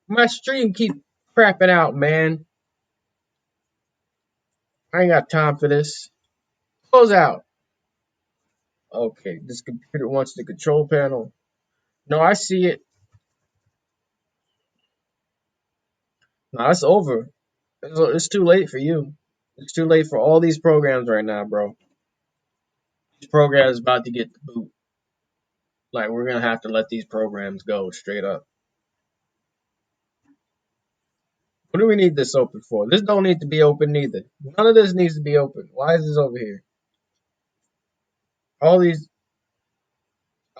My stream keep crapping out, man. I ain't got time for this. Close out. Okay, this computer wants the control panel. No, I see it. No, it's over. It's too late for you. It's too late for all these programs right now, bro. These programs about to get the boot. Like we're gonna have to let these programs go straight up. What do we need this open for? This don't need to be open neither. None of this needs to be open. Why is this over here? All these.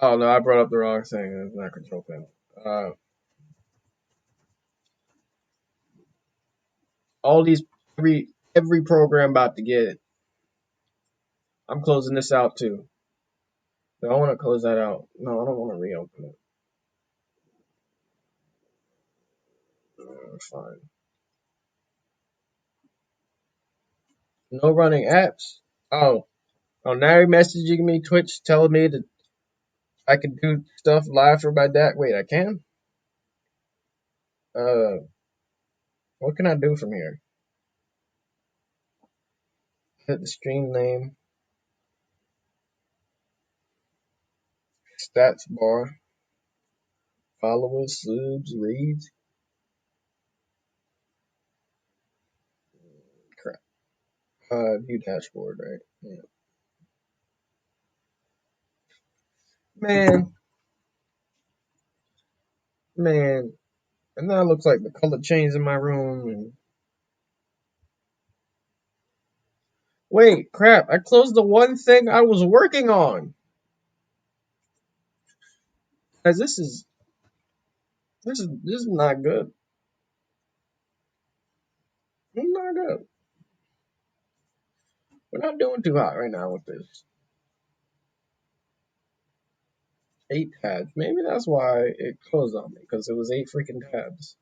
Oh no, I brought up the wrong thing. It's not control panel. All these every program about to get it. I'm closing this out too. No, I want to close that out. No, I don't want to reopen it. Fine. No running apps. Oh, now you're messaging me Twitch telling me that I can do stuff live for my dad. Wait, I can? Uh, what can I do from here? Hit the stream name, stats bar, followers, subs, reads. Crap. View dashboard, right? Yeah. Man, man. And now it looks like the color changed in my room. And wait, crap! I closed the one thing I was working on. Guys, this is not good. This is not good. We're not doing too hot right now with this. 8 tabs. Maybe that's why it closed on me, because it was 8 freaking tabs.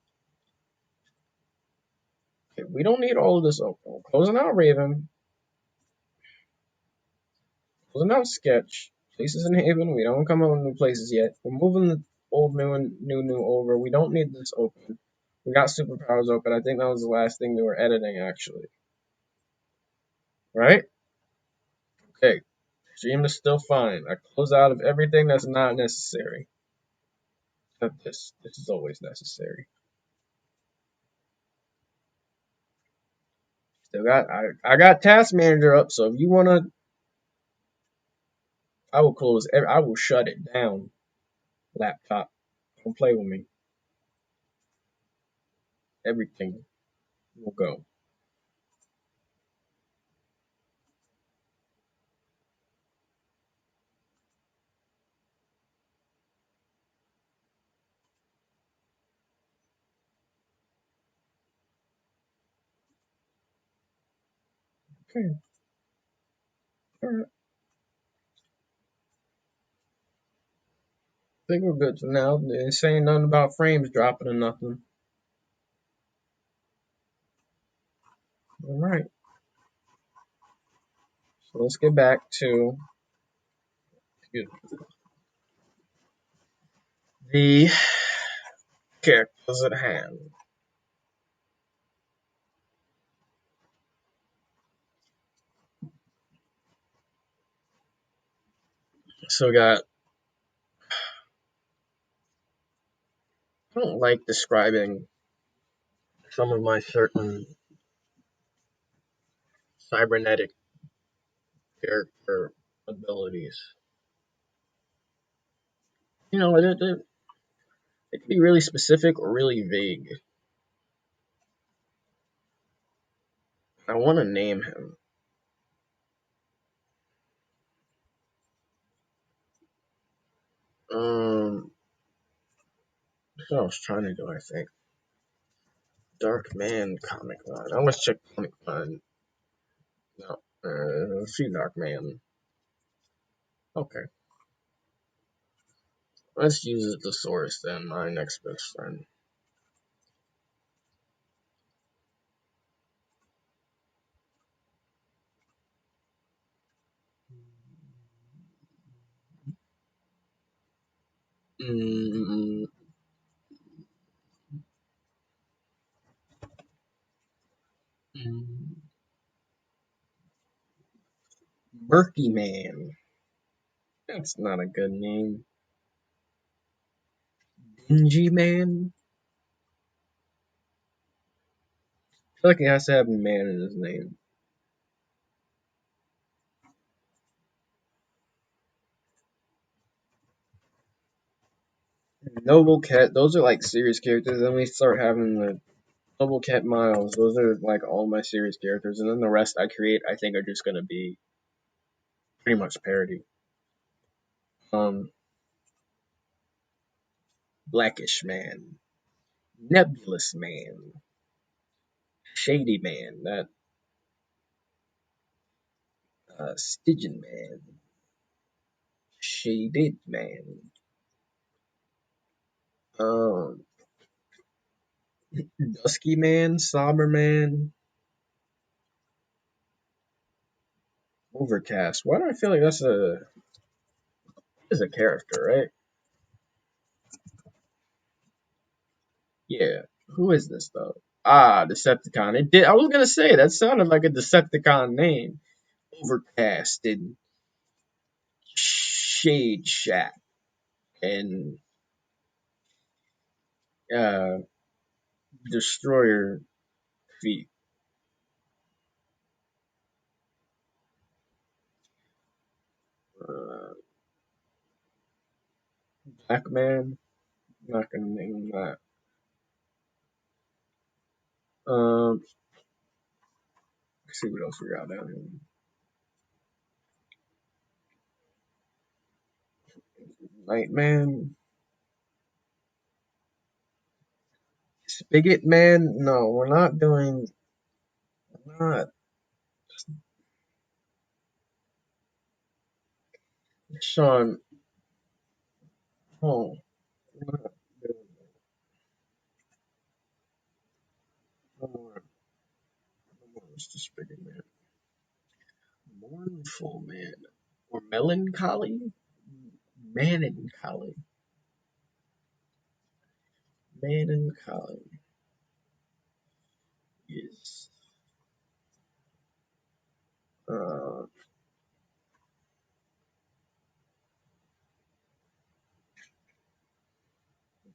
Okay, we don't need all of this open. We're closing out Raven. Closing out Sketch. Places in Haven. We don't come up with new places yet. We're moving the old, new, and new over. We don't need this open. We got superpowers open. I think that was the last thing we were editing, actually. Right? Okay. Stream is still fine. I close out of everything that's not necessary. Except this. This is always necessary. Still got I got Task Manager up, so if you wanna, I will close. I will shut it down. Laptop, don't play with me. Everything will go. Okay, all right. I think we're good for now. They ain't saying nothing about frames dropping or nothing. All right. So let's get back to the characters at hand. So we got. I don't like describing some of my certain cybernetic character abilities. You know, it can be really specific or really vague. I want to name him. That's what I was trying to do, I think. Dark Man comic line. I let's check comic line. No. Let's see Dark Man. Okay. Let's use the source then, my next best friend. Mm, Murky Man. That's not a good name. Dingy Man. I feel like he has to have man in his name. Noble Cat. Those are like serious characters. Then we start having the Noble Cat Miles. Those are like all my serious characters, and then the rest I create, I think, are just gonna be pretty much parody. Um, Blackish Man, Nebulous Man, Shady Man, that Stygian Man, Shaded Man, um, Dusky Man, Somber Man, Overcast. Why do I feel like that's a character, right? Yeah. Who is this though? Ah, Decepticon. It did. I was gonna say that sounded like a Decepticon name. Overcast and Shade Shack and uh, Destroyer Feet. Uh, Black Man. Not gonna name that. Let's see what else we got down here. Nightman. Spigot Man. No, we're not doing. Not Sean. Oh, we're not doing no more. No more Mr. Spigot Man. Mournful Man. Or Melancholy? Melancholy. Melancholy. Yes. Uh,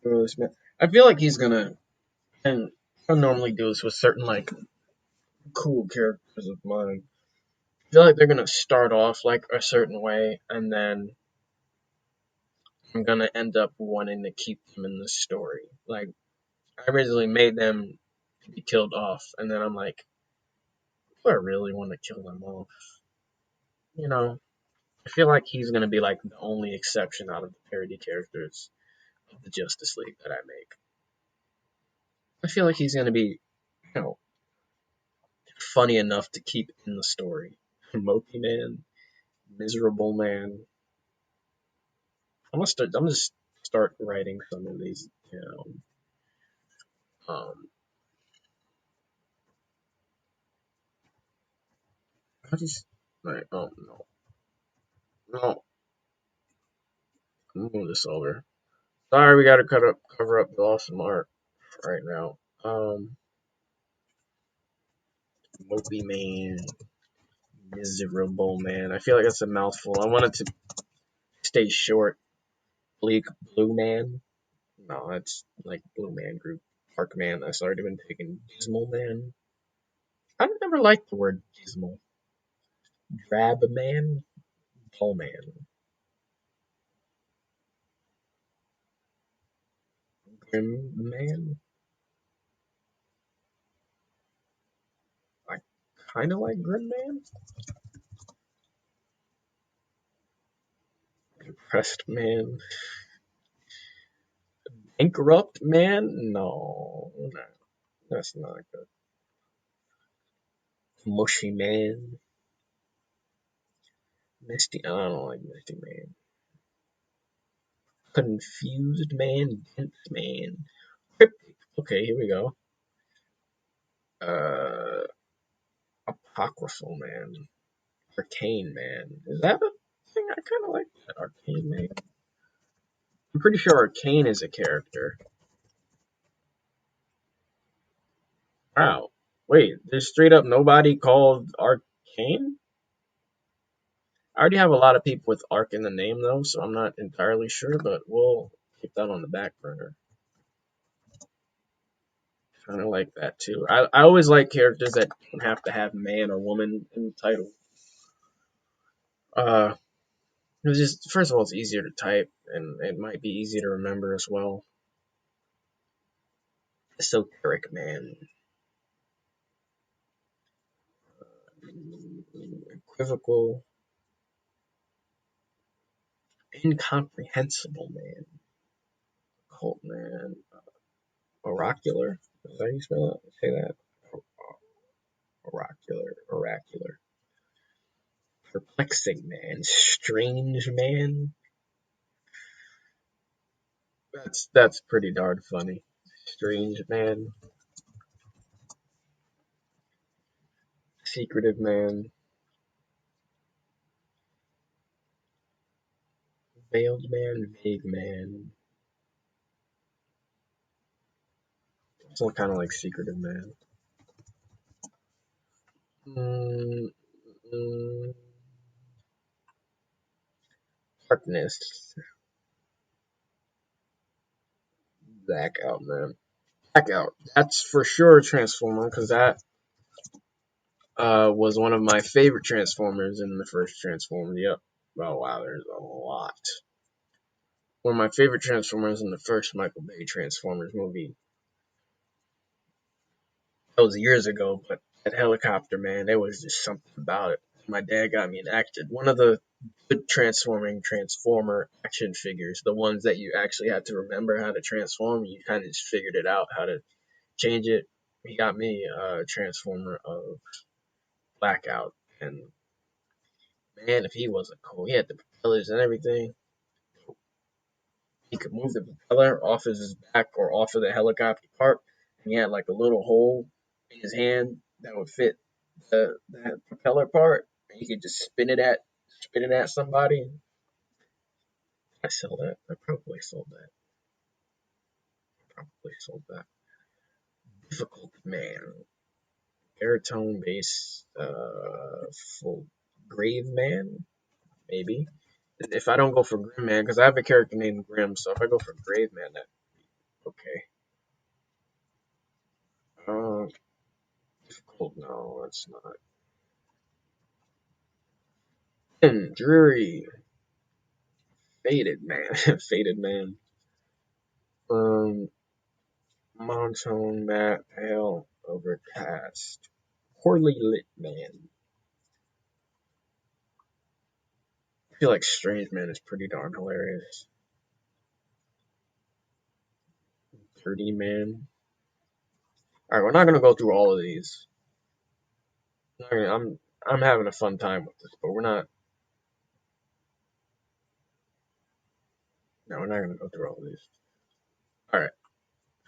Gross Man. I feel like he's gonna, and I normally do this with certain like cool characters of mine. I feel like they're gonna start off like a certain way, and then I'm gonna end up wanting to keep them in the story. Like I originally made them to be killed off, and then I'm like, do I really want to kill them off? You know, I feel like he's gonna be like the only exception out of the parody characters of the Justice League that I make. I feel like he's gonna be, you know, funny enough to keep in the story. Mopey Man, Miserable Man. I'm just start writing some of these down. Um, how do you? Right, oh no, no, I'm moving this over. Sorry, we gotta cover up the awesome art right now. Mopey Man, Miserable Man. I feel like that's a mouthful. I wanted to stay short. Bleak Blue Man. No, that's like Blue Man Group. Park Man. That's already been taken. Dismal Man. I've never liked the word dismal. Drab Man. Tall Man. Grim Man. I kind of like Grim Man. Depressed Man. Bankrupt Man. No, no, that's not good. Mushy Man. Misty. I don't like Misty Man. Confused Man. Dense Man. Cryptic. Okay, here we go. Uh, Apocryphal Man. Arcane Man. Is that a thing? I kind of like that. Arcane Man. I'm pretty sure Arcane is a character. Wow. Wait, there's straight up nobody called Arcane? I already have a lot of people with Arc in the name though, so I'm not entirely sure, but we'll keep that on the back burner. Kind of like that too. I always like characters that don't have to have man or woman in the title. Uh, it's just first of all, it's easier to type, and it might be easier to remember as well. Esoteric man, equivocal, incomprehensible man, cult man, oracular. Is that how you spell it? Say that. Oracular, perplexing man, strange man. That's pretty darn funny. Strange man, secretive man, veiled man, vague man. It's all kind of like secretive man. Mm, mm, darkness, blackout man, blackout. That's for sure a transformer because that was one of my favorite transformers in the first Transformers. Yep. Oh wow, there's a lot. One of my favorite Transformers in the first Michael Bay Transformers movie. That was years ago, but that helicopter, man, there was just something about it. My dad got me an action. One of the good Transformer action figures, the ones that you actually had to remember how to transform. You kind of just figured it out how to change it. He got me a Transformer of Blackout, and man, if he wasn't cool, he had the propellers and everything. He could move the propeller off of his back or off of the helicopter part, and he had like a little hole in his hand that would fit the propeller part, and you could just spin it at somebody. I sell that. I probably sold that. Probably sold that. Difficult man, baritone bass, full grave man, maybe. If I don't go for Grim Man, because I have a character named Grim, so if I go for Grave Man, that okay. Uh, difficult. No, it's not. Dreary, faded man, faded man. Um, monotone, matte, pale, overcast, poorly lit man. I feel like Strange Man is pretty darn hilarious. Dirty man. All right, we're not gonna go through all of these. I'm having a fun time with this, but we're not. No, we're not gonna go through all of these. All right,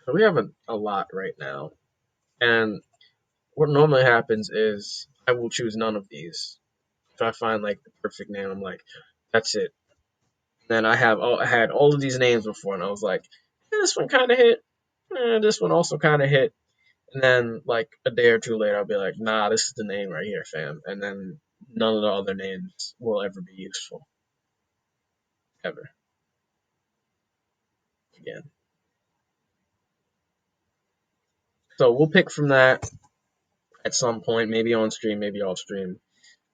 so we have a lot right now, and what normally happens is I will choose none of these. If I find like the perfect name, I'm like, that's it. Then I had all of these names before, and I was like, this one kind of hit. This one also kind of hit. And then like a day or two later, I'll be like, nah, this is the name right here, fam. And then none of the other names will ever be useful ever again. So we'll pick from that at some point, maybe on stream, maybe off stream.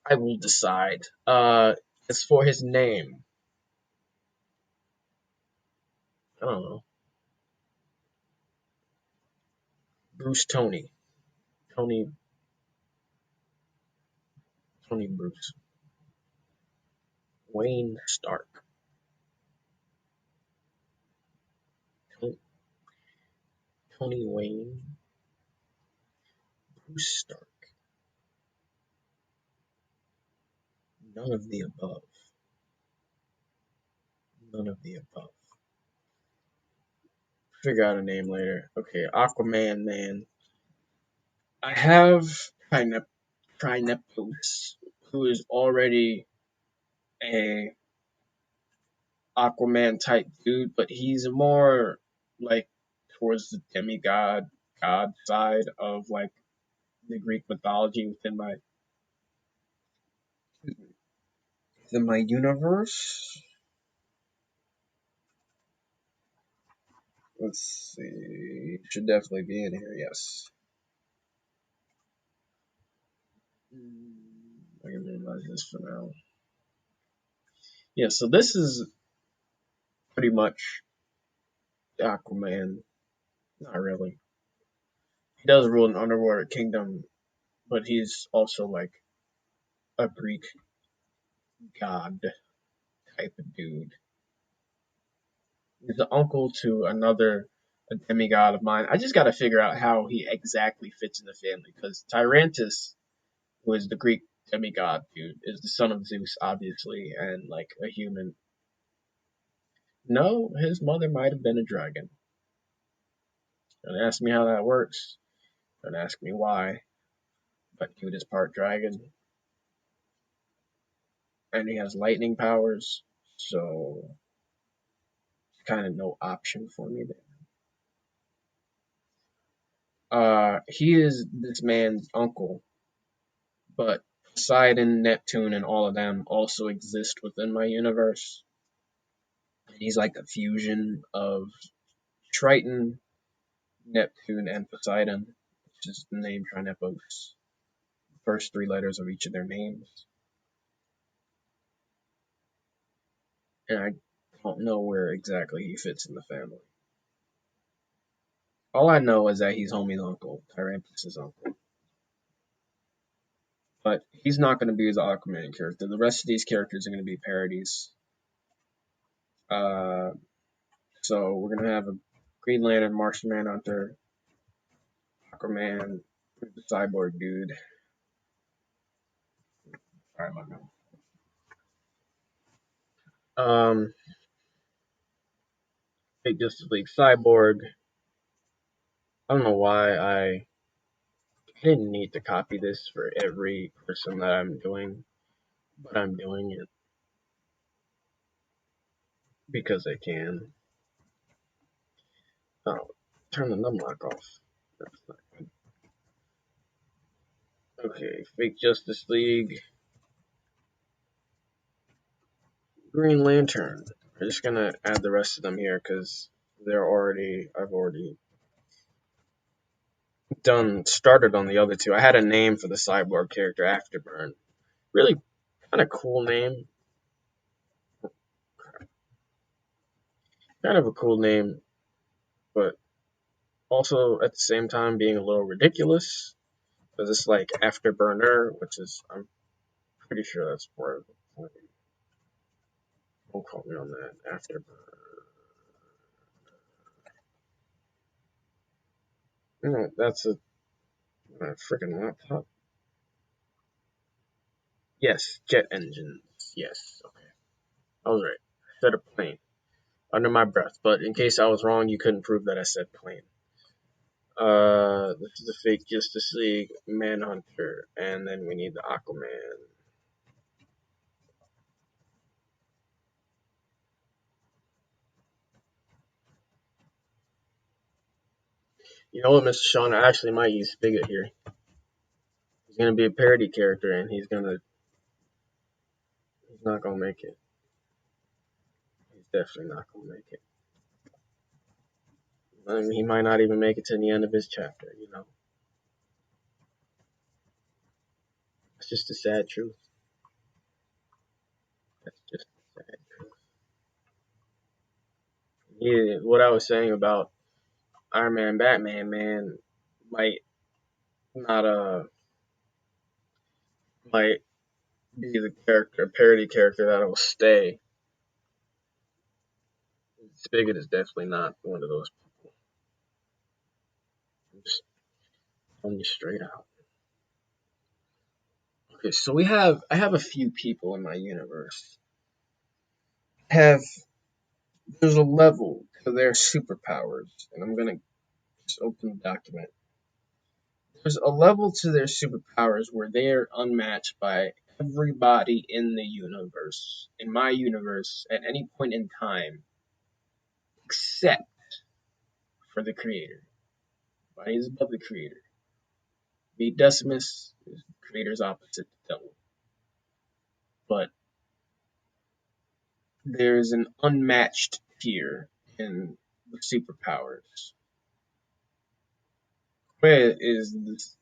I will decide. As for his name, I don't know. Bruce Tony. Tony Tony Bruce. Wayne Stark. Tony Wayne. Bruce Stark. None of the above. None of the above. Figure out a name later. Okay, Aquaman man. I have Trinepos, who is already a Aquaman type dude, but he's more like towards the demigod god side of like the Greek mythology within my universe. Let's see. Should definitely be in here. Yes. I can minimize this for now. Yeah. So this is pretty much Aquaman. Not really. He does rule an underwater kingdom, but he's also like a Greek god type of dude. He's the uncle to a demigod of mine. I just got to figure out how he exactly fits in the family because Tyrantus, who is the Greek demigod dude, is the son of Zeus, obviously, and like a human. No, his mother might have been a dragon. Don't ask me how that works. Don't ask me why. But dude is part dragon, and he has lightning powers, so kind of no option for me there. He is this man's uncle, but Poseidon, Neptune, and all of them also exist within my universe. And he's like a fusion of Triton, Neptune, and Poseidon, which is the name Trinepos. First three letters of each of their names. And I don't know where exactly he fits in the family. All I know is that he's Homie's uncle, Tyrantus' uncle. But he's not going to be his Aquaman character. The rest of these characters are going to be parodies. Uh, so we're going to have a Green Lantern, Martian Manhunter, Aquaman, the Cyborg dude. Sorry, my bad. Um, Big Justice League Cyborg. I don't know why I didn't need to copy this for every person that I'm doing, but I'm doing it because I can. Oh, turn the numlock off. That's not good. Okay, Fake Justice League, Green Lantern. I'm just gonna add the rest of them here because I've already started on the other two. I had a name for the cyborg character, Afterburn. Really kind of cool name. Kind of a cool name, but also at the same time being a little ridiculous because it's like Afterburner, which is I'm pretty sure that's part of the point. Don't quote me on that. Afterburner. No, that's a freaking laptop. Yes, jet engines. Yes, okay, I was right. I said a plane under my breath, but in case I was wrong, you couldn't prove that I said plane. This is the fake Justice League Manhunter, and then we need the Aquaman. You know what, Mr. Sean? I actually might use Spigot here. He's gonna be a parody character, and he's not gonna make it. He's definitely not gonna make it. I mean, he might not even make it to the end of his chapter. You know, it's just a sad truth. That's just a sad truth. Yeah, what I was saying about Iron Man, Batman, man, might not might be the parody character that will stay. Spigot is definitely not one of those people. I'm just telling you straight out. Okay, so I have a few people in my universe. Have There's a level to their superpowers, and I'm gonna just open the document. There's a level to their superpowers where they are unmatched by everybody in the universe, in my universe, at any point in time, except for the creator. Nobody is above the creator. Meet Decimus, creator's opposite the devil. But there's an unmatched tier in the superpowers. Where is this?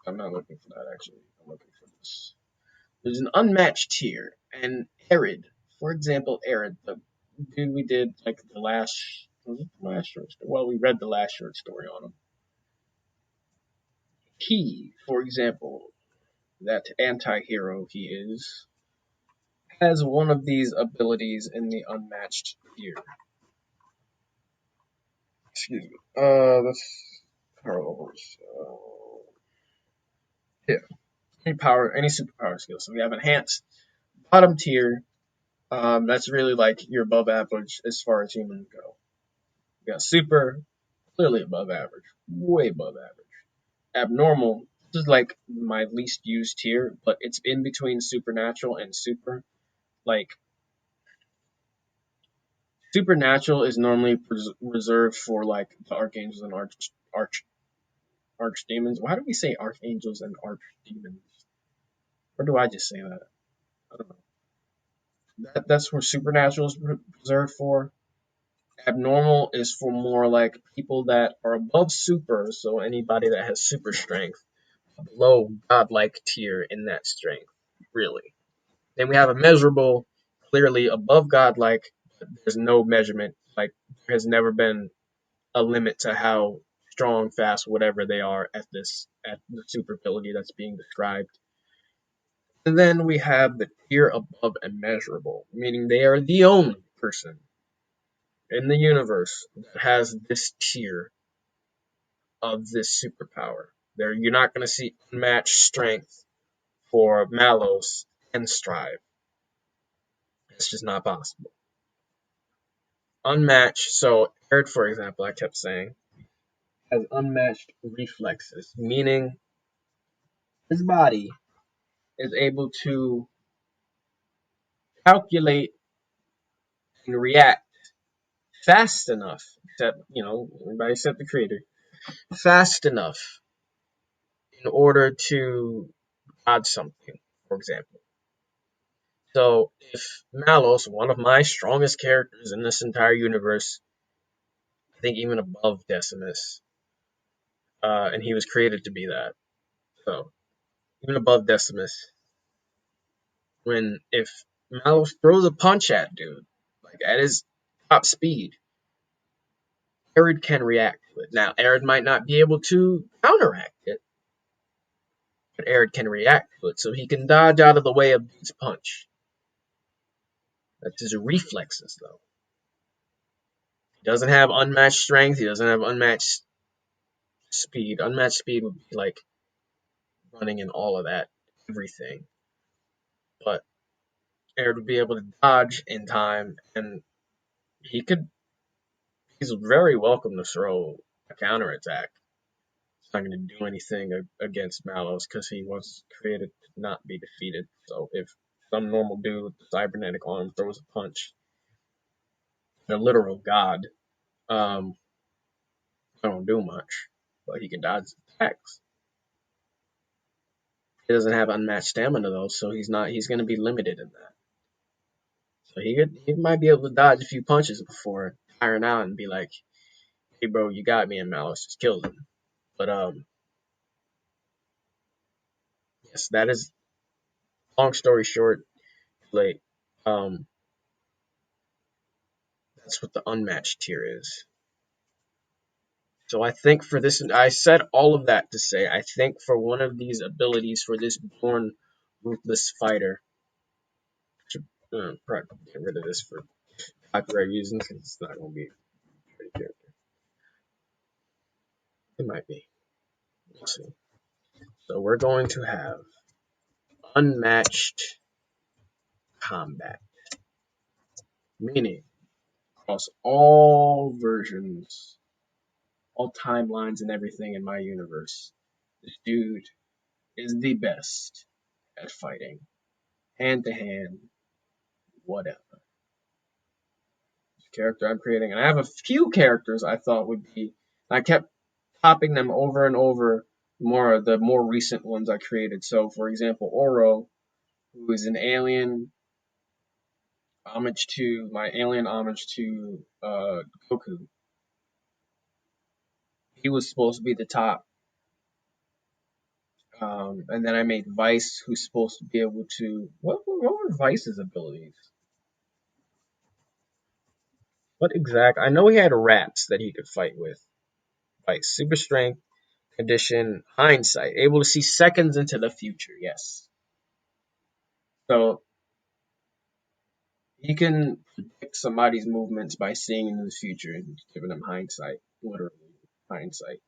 I'm not looking for that actually. I'm looking for this. There's an unmatched tier, and Arid, for example, Arid, the dude we did like the last, was it the last short story? Well, we read the last short story on him. He, for example, that anti-hero he is, has one of these abilities in the unmatched tier. Excuse me. That's powers. Yeah, any superpower skill. So we have enhanced bottom tier. That's really like you're above average as far as humans go. We got super, clearly above average, way above average. Abnormal, this is like my least used tier, but it's in between supernatural and super. Like supernatural is normally reserved for like the archangels and archdemons. Why do we say archangels and archdemons? Or do I just say that? I don't know. That's where supernatural is reserved for. Abnormal is for more like people that are above super, so anybody that has super strength, below godlike tier in that strength, really. Then we have immeasurable, clearly above godlike, but there's no measurement. Like there has never been a limit to how strong, fast, whatever they are at the super ability that's being described. And then we have the tier above immeasurable, meaning they are the only person in the universe that has this tier of this superpower. You're not going to see unmatched strength for Malos and Strive. It's just not possible. Unmatched, so Erd, for example, I kept saying, has unmatched reflexes, meaning his body is able to calculate and react fast enough, except, everybody except the creator, fast enough in order to dodge something, for example. So if Malos, one of my strongest characters in this entire universe, I think even above Decimus, and he was created to be that. So even above Decimus, if Malos throws a punch at dude, like at his top speed, Arid can react to it. Now, Arid might not be able to counteract it, but Arid can react to it, so he can dodge out of the way of dude's punch. That's his reflexes, though. He doesn't have unmatched strength. He doesn't have unmatched speed. Unmatched speed would be like running and all of that, everything. But Arid would be able to dodge in time, and he could. He's very welcome to throw a counterattack. It's not going to do anything against Malos because he was created to not be defeated. So if some normal dude with a cybernetic arm throws a punch, a literal god, um, I don't do much, but he can dodge attacks. He doesn't have unmatched stamina though, so he's not. He's going to be limited in that. So he might be able to dodge a few punches before tiring out and be like, "Hey, bro, you got me," and Malos just kills him. But yes, that is long story short. Like, um, that's what the unmatched tier is. So I think for this, I said all of that to say, I think for one of these abilities for this born ruthless fighter, I should probably get rid of this for copyright reasons because it's not going to be a pretty character. It might be. We'll see. So we're going to have unmatched combat, meaning across all versions, all timelines, and everything in my universe, this dude is the best at fighting, hand to hand, whatever. Character I'm creating, and I have a few characters I thought would be. I kept topping them over and over The more recent ones I created. So, for example, Oro, who is an alien homage to Goku. He was supposed to be the top. And then I made Vice, who's supposed to be able to what were Vice's abilities? What exact? I know he had rats that he could fight with. Vice, super strength, condition, hindsight, able to see seconds into the future. Yes. So he can predict somebody's movements by seeing into the future and giving them hindsight, literally hindsight.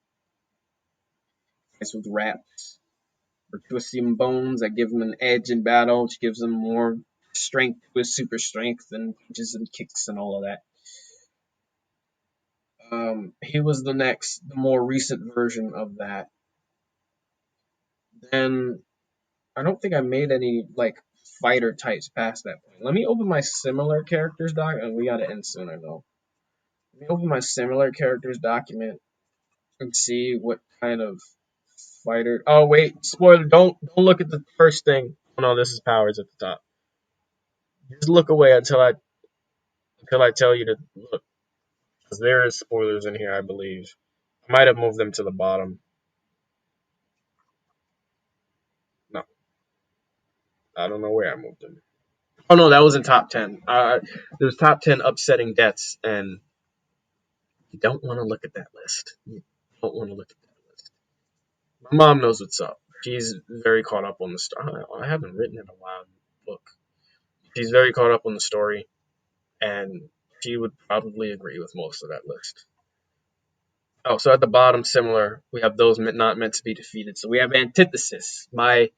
It's with rats or twisting bones that give him an edge in battle, which gives him more strength with super strength and punches and kicks and all of that. He was the more recent version of that. Then I don't think I made any like fighter types past that point. Let me open my similar characters doc, and we gotta end soon. I know. Let me open my similar characters document and see what kind of fighter. Oh wait, spoiler! Don't look at the first thing. Oh no, this is powers at the top. Just look away until I tell you to look, because there is spoilers in here. I believe I might have moved them to the bottom. No, I don't know where I moved them. Oh no, that was in top 10. There's top 10 upsetting deaths, and you don't want to look at that list. You don't want to look at that list. My mom knows what's up. She's very caught up on the story. I haven't written in a while. Book. She's very caught up on the story, and she would probably agree with most of that list. Oh, so at the bottom, similar, we have those not meant to be defeated. So we have antithesis. My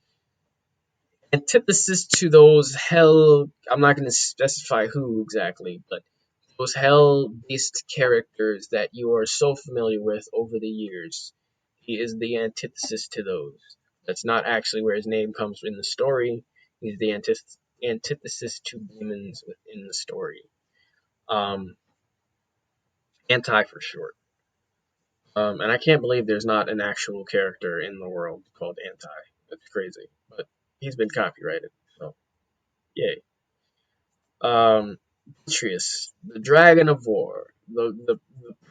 antithesis to those hell. I'm not going to specify who exactly, but those hell-based characters that you are so familiar with over the years. He is the antithesis to those. That's not actually where his name comes in the story. He's the antithesis to demons within the story. Um, Anti for short. And I can't believe there's not an actual character in the world called Anti. That's crazy. But he's been copyrighted, so yay. Atreus, the Dragon of War, the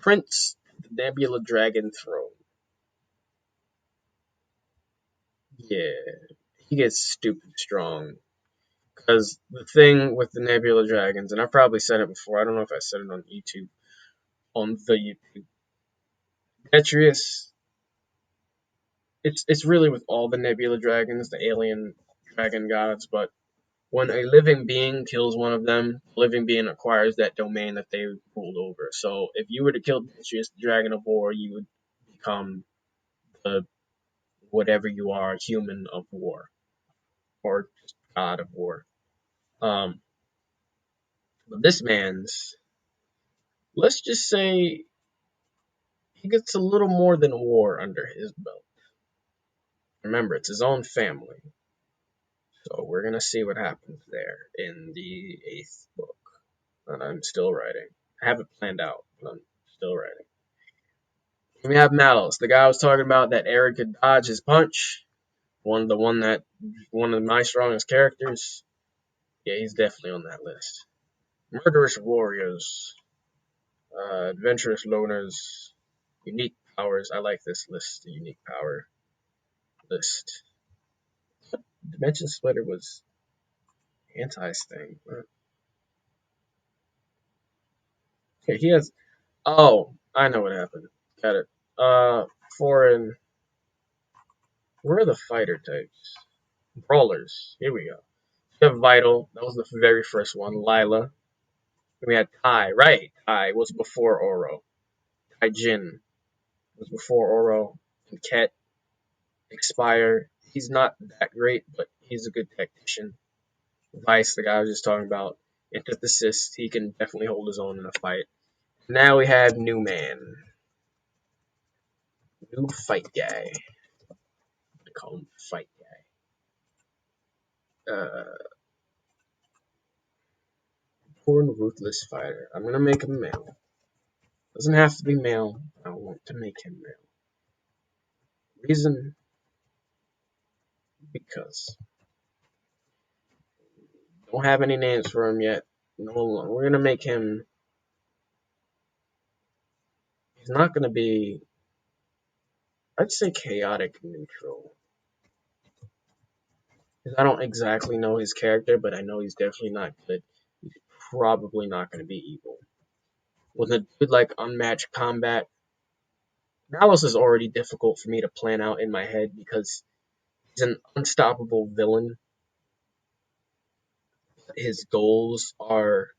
Prince, the Nebula Dragon Throne. Yeah, he gets stupid strong. Because the thing with the Nebula Dragons, and I've probably said it before, I don't know if I said it on the YouTube. Atreus, it's really with all the Nebula Dragons, the alien dragon gods, but when a living being kills one of them, the living being acquires that domain that they ruled over. So if you were to kill Atreus, the Dragon of War, you would become the whatever you are, human of war or just god of war. Um, but this man's, let's just say, he gets a little more than war under his belt. Remember, it's his own family, so we're gonna see what happens there in the 8th book, and I'm still writing. I have it planned out, but I'm still writing. We have Malus, the guy I was talking about that Aaron could dodge his punch. One of my strongest characters. Yeah, he's definitely on that list. Murderous warriors, adventurous loners, unique powers. I like this list, the unique power list. Dimension Splitter was anti-sting. Okay, he has. Oh, I know what happened. Got it. Foreign. Where are the fighter types? Brawlers. Here we go. We have Vital. That was the very first one. Lila. We had Tai. Right. Tai was before Oro. Tai Jin was before Oro. And Ket. Expire. He's not that great, but he's a good tactician. Vice, the guy I was just talking about. Antithesis. He can definitely hold his own in a fight. Now we have New Man. New fight guy. I call him fight guy. Born ruthless fighter. I'm gonna make him male. Doesn't have to be male. I want to make him male. Reason? Because don't have any names for him yet. No, we're gonna make him. He's not gonna be. I'd say chaotic neutral. Because I don't exactly know his character, but I know he's definitely not good. He's probably not gonna be evil. With a dude like unmatched combat, Malice is already difficult for me to plan out in my head because he's an unstoppable villain. His goals are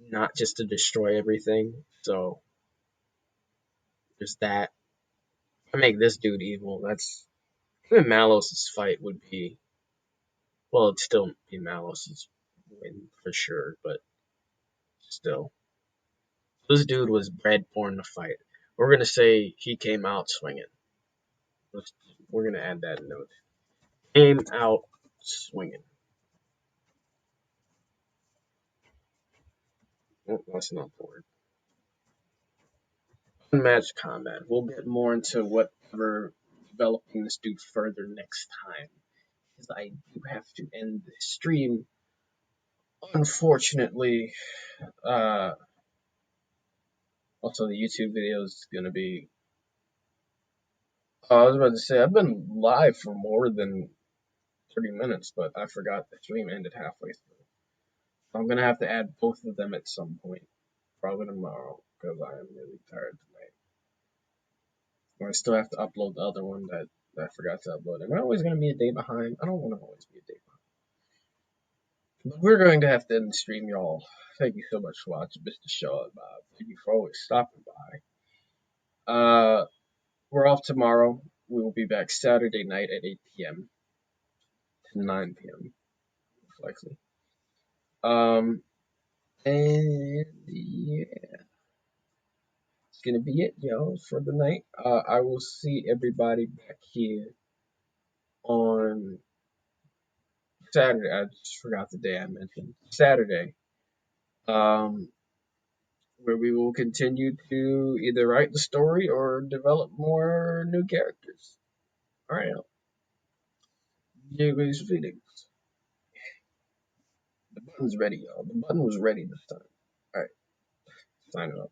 not just to destroy everything. So there's that. If I make this dude evil, that's even Malos's fight would be well, it'd still be Malos's win for sure, but still. This dude was bred born to fight. We're gonna say he came out swinging. We're gonna add that note. Came out swinging. Oh, that's not the word. Unmatched combat. We'll get more into whatever developing this dude further next time. Because I do have to end the stream. Unfortunately, uh, also the YouTube video is gonna be. I was about to say I've been live for more than 30 minutes, but I forgot the stream ended halfway through. So I'm gonna have to add both of them at some point, probably tomorrow, because I am really tired tonight. Or I still have to upload the other one that I forgot to upload. Am I always gonna be a day behind? I don't want to always be a day behind. But we're going to have to end the stream, y'all. Thank you so much for watching, Mr. Shaw Bob. Thank you for always stopping by. We're off tomorrow. We will be back Saturday night at 8 p.m. to 9 p.m. most likely. And yeah, it's gonna be it, y'all, for the night. I will see everybody back here on Saturday. I just forgot the day I mentioned. Saturday. Um, where we will continue to either write the story or develop more new characters. All right, Diego's Phoenix. The button's ready, y'all. The button was ready this time. All right, sign it up.